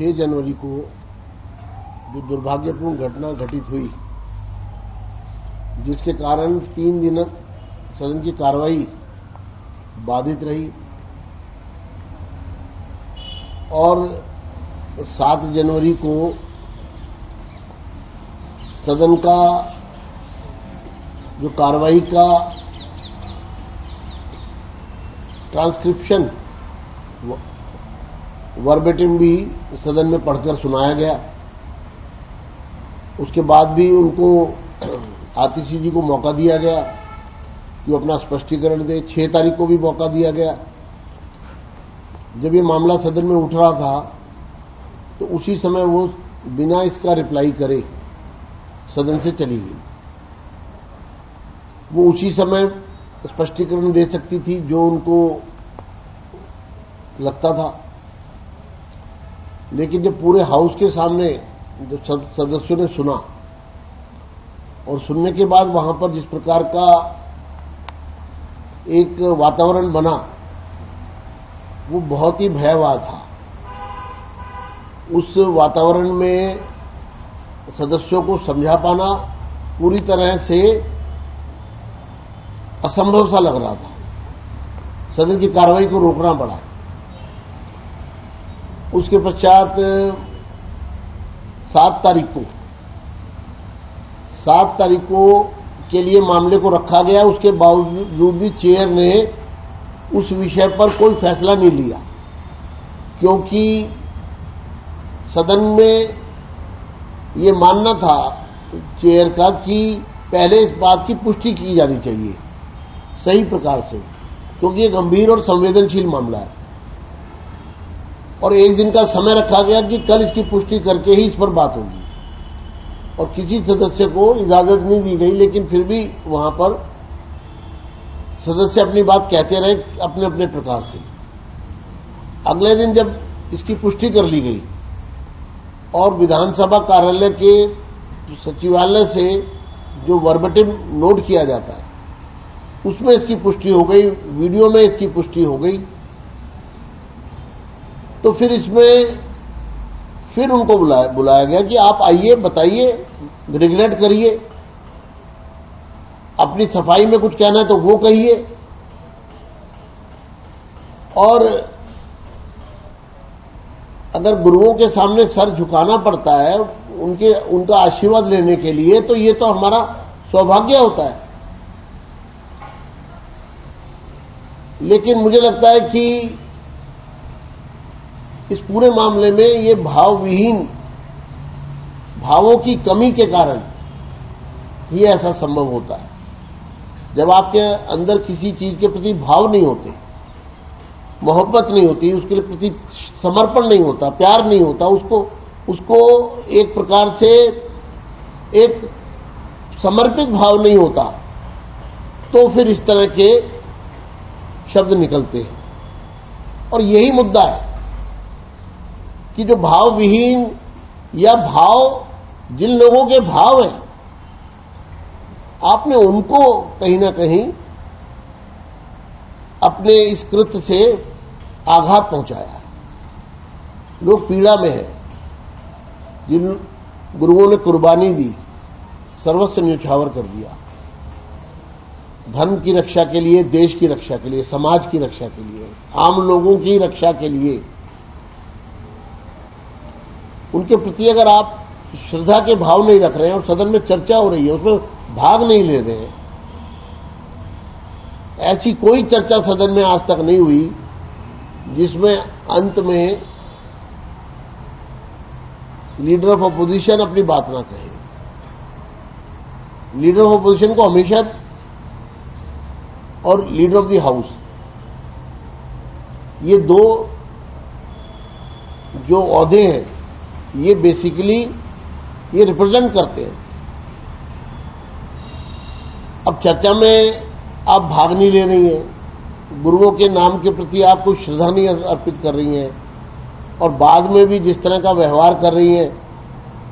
6 जनवरी को जो दुर्भाग्यपूर्ण घटना घटित हुई, जिसके कारण 3 दिन सदन की कार्रवाई बाधित रही और 7 जनवरी को सदन का जो कार्रवाई का ट्रांसक्रिप्शन वर्बेटिम भी सदन में पढ़कर सुनाया गया। उसके बाद भी उनको आतिशी जी को मौका दिया गया कि वो अपना स्पष्टीकरण दे। 6 तारीख को भी मौका दिया गया। जब ये मामला सदन में उठ रहा था तो उसी समय वो बिना इसका रिप्लाई करे सदन से चली गई। वो उसी समय स्पष्टीकरण दे सकती थी जो उनको लगता था, लेकिन जब पूरे हाउस के सामने जब सदस्यों ने सुना और सुनने के बाद वहां पर जिस प्रकार का एक वातावरण बना वो बहुत ही भयावह था। उस वातावरण में सदस्यों को समझा पाना पूरी तरह से असंभव सा लग रहा था। सदन की कार्रवाई को रोकना पड़ा। उसके पश्चात 7 तारीख को के लिए मामले को रखा गया। उसके बावजूद भी चेयर ने उस विषय पर कोई फैसला नहीं लिया, क्योंकि सदन में ये मानना था चेयर का कि पहले इस बात की पुष्टि की जानी चाहिए सही प्रकार से, क्योंकि ये गंभीर और संवेदनशील मामला है। और 1 दिन का समय रखा गया कि कल इसकी पुष्टि करके ही इस पर बात होगी, और किसी सदस्य को इजाजत नहीं दी गई, लेकिन फिर भी वहां पर सदस्य अपनी बात कहते रहे अपने अपने प्रकार से। अगले दिन जब इसकी पुष्टि कर ली गई और विधानसभा कार्यालय के सचिवालय से जो वर्बेटिम नोट किया जाता है उसमें इसकी पुष्टि हो गई, वीडियो में इसकी पुष्टि हो गई, तो फिर इसमें फिर उनको बुलाया गया कि आप आइए, बताइए, रिग्रेट करिए, अपनी सफाई में कुछ कहना है तो वो कहिए। और अगर गुरुओं के सामने सर झुकाना पड़ता है उनका आशीर्वाद लेने के लिए, तो ये तो हमारा सौभाग्य होता है। लेकिन मुझे लगता है कि इस पूरे मामले में ये भावों की कमी के कारण ही ऐसा संभव होता है। जब आपके अंदर किसी चीज के प्रति भाव नहीं होते, मोहब्बत नहीं होती, उसके प्रति समर्पण नहीं होता, प्यार नहीं होता, उसको एक प्रकार से एक समर्पित भाव नहीं होता, तो फिर इस तरह के शब्द निकलते हैं। और यही मुद्दा है कि जो भाव विहीन या भाव जिन लोगों के भाव हैं, आपने उनको कहीं ना कहीं अपने इस कृत्य से आघात पहुंचाया। लोग पीड़ा में हैं। जिन गुरुओं ने कुर्बानी दी, सर्वस्व न्यौछावर कर दिया, धर्म की रक्षा के लिए, देश की रक्षा के लिए, समाज की रक्षा के लिए, आम लोगों की रक्षा के लिए, उनके प्रति अगर आप श्रद्धा के भाव नहीं रख रहे हैं और सदन में चर्चा हो रही है उसमें भाग नहीं ले रहे हैं, ऐसी कोई चर्चा सदन में आज तक नहीं हुई जिसमें अंत में लीडर ऑफ अपोजिशन अपनी बात ना कहे। लीडर ऑफ अपोजिशन को हमेशा, और लीडर ऑफ द हाउस, ये 2 जो ओहदे हैं ये बेसिकली ये रिप्रेजेंट करते हैं। अब चर्चा में आप भाग नहीं ले रही हैं, गुरुओं के नाम के प्रति आप कोई श्रद्धा नहीं अर्पित कर रही हैं, और बाद में भी जिस तरह का व्यवहार कर रही हैं,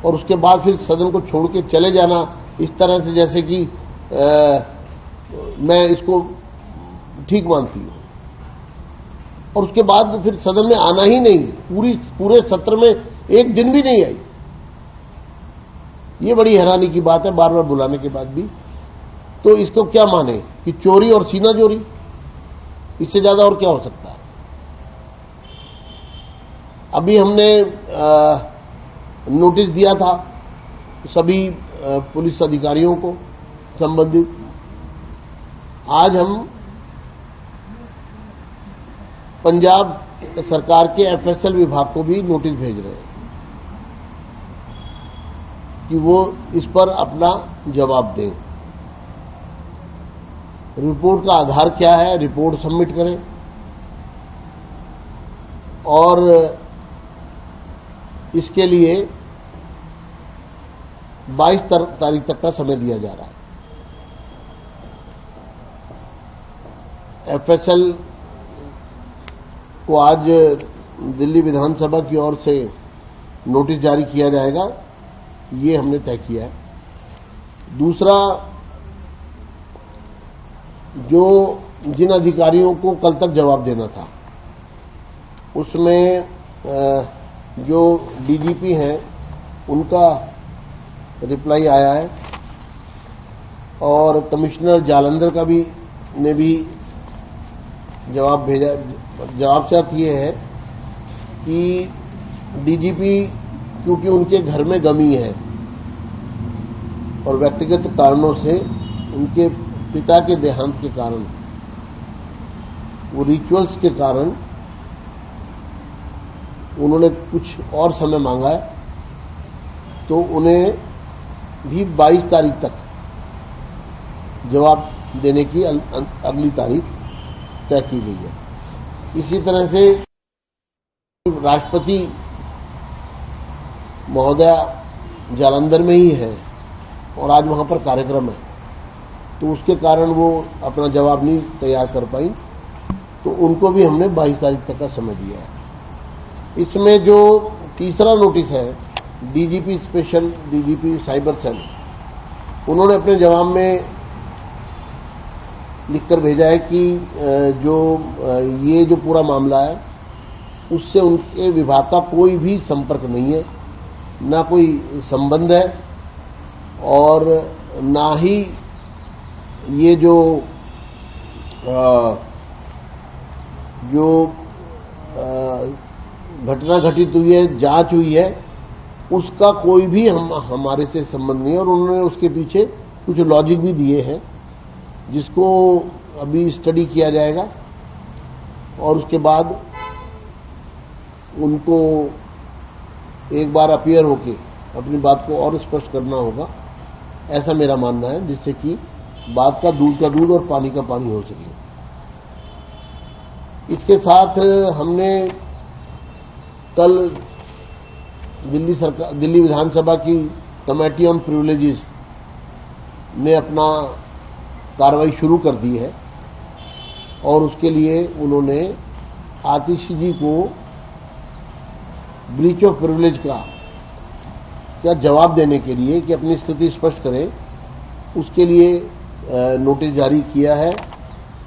और उसके बाद फिर सदन को छोड़ के चले जाना इस तरह से जैसे कि मैं इसको ठीक मानती हूं। और उसके बाद फिर सदन में आना ही नहीं, पूरे सत्र में एक दिन भी नहीं आई। ये बड़ी हैरानी की बात है, बार बार बुलाने के बाद भी। तो इसको क्या माने कि चोरी और सीना चोरी, इससे ज्यादा और क्या हो सकता है। अभी हमने नोटिस दिया था सभी पुलिस अधिकारियों को संबंधित। आज हम पंजाब सरकार के एफएसएल विभाग को भी नोटिस भेज रहे हैं कि वो इस पर अपना जवाब दें। रिपोर्ट का आधार क्या है, रिपोर्ट सबमिट करें और इसके लिए 22 तारीख तक का समय दिया जा रहा है। एफएसएल को आज दिल्ली विधानसभा की ओर से नोटिस जारी किया जाएगा, ये हमने तय किया है। दूसरा, जो जिन अधिकारियों को कल तक जवाब देना था उसमें जो डीजीपी हैं उनका रिप्लाई आया है और कमिश्नर जालंधर का भी ने भी जवाब भेजा। जवाब से अर्थ ये है कि डीजीपी क्योंकि उनके घर में गमी है और व्यक्तिगत कारणों से उनके पिता के देहांत के कारण, वो रिचुअल्स के कारण उन्होंने कुछ और समय मांगा है, तो उन्हें भी 22 तारीख तक जवाब देने की अगली तारीख तय की गई है। इसी तरह से राष्ट्रपति महोदया जालंधर में ही है और आज वहां पर कार्यक्रम है, तो उसके कारण वो अपना जवाब नहीं तैयार कर पाई, तो उनको भी हमने 22 तारीख तक का समय दिया है। इसमें जो तीसरा नोटिस है, DGP special, DGP cyber cell, उन्होंने अपने जवाब में लिखकर भेजा है कि ये जो पूरा मामला है उससे उनके विभाग का कोई भी संपर्क नहीं है, ना कोई संबंध है और ना ही ये जो घटना घटित हुई है, जांच हुई है, उसका कोई भी हमारे से संबंध नहीं है। और उन्होंने उसके पीछे कुछ लॉजिक भी दिए हैं जिसको अभी स्टडी किया जाएगा और उसके बाद उनको एक बार अपीयर होके अपनी बात को और स्पष्ट करना होगा, ऐसा मेरा मानना है, जिससे कि बात का दूध और पानी का पानी हो सके। इसके साथ हमने कल दिल्ली विधानसभा की कमेटी ऑन प्रिविलेजेस ने अपना कार्रवाई शुरू कर दी है और उसके लिए उन्होंने आतिशी जी को ब्रीच ऑफ प्रिविलेज का जवाब देने के लिए कि अपनी स्थिति स्पष्ट करें, उसके लिए नोटिस जारी किया है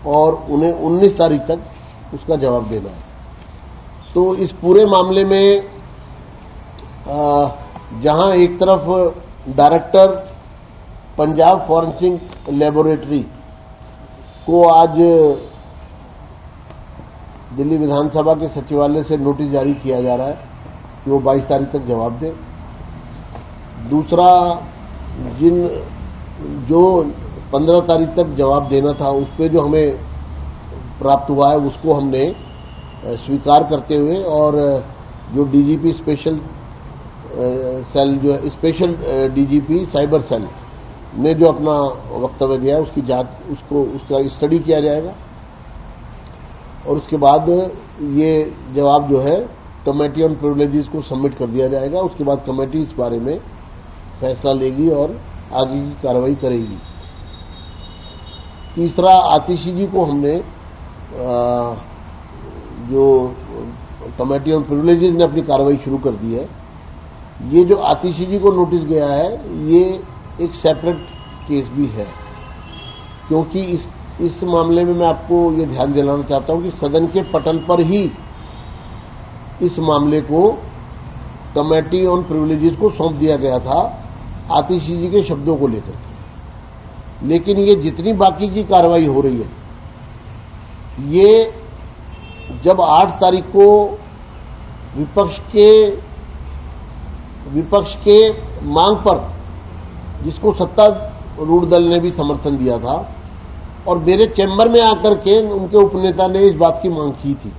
और उन्हें 19 तारीख तक उसका जवाब देना है। तो इस पूरे मामले में जहां एक तरफ डायरेक्टर पंजाब फॉरेंसिक लेबोरेटरी को आज दिल्ली विधानसभा के सचिवालय से नोटिस जारी किया जा रहा है कि वो 22 तारीख तक जवाब दें। दूसरा, जो 15 तारीख तक जवाब देना था उस पर जो हमें प्राप्त हुआ है उसको हमने स्वीकार करते हुए, और जो डीजीपी स्पेशल सेल, जो है स्पेशल डीजीपी साइबर सेल ने जो अपना वक्तव्य दिया है उसकी जांच, उसका स्टडी किया जाएगा और उसके बाद ये जवाब जो है कमेटी ऑन प्रिविलेजेस को सबमिट कर दिया जाएगा। उसके बाद कमेटी इस बारे में फैसला लेगी और आगे की कार्रवाई करेगी। तीसरा, आतिशी जी को हमने जो कमेटी ऑन प्रिविलेजेस ने अपनी कार्रवाई शुरू कर दी है, ये जो आतिशी जी को नोटिस गया है ये एक सेपरेट केस भी है, क्योंकि इस मामले में मैं आपको ये ध्यान दिलाना चाहता हूं कि सदन के पटल पर ही इस मामले को कमेटी ऑन प्रिविलेजेस को सौंप दिया गया था आतिशी जी के शब्दों को लेकर के। लेकिन ये जितनी बाकी की कार्रवाई हो रही है, ये जब 8 तारीख को विपक्ष के मांग पर, जिसको सत्तारूढ़ दल ने भी समर्थन दिया था, और मेरे चैम्बर में आकर के उनके उपनेता ने इस बात की मांग की थी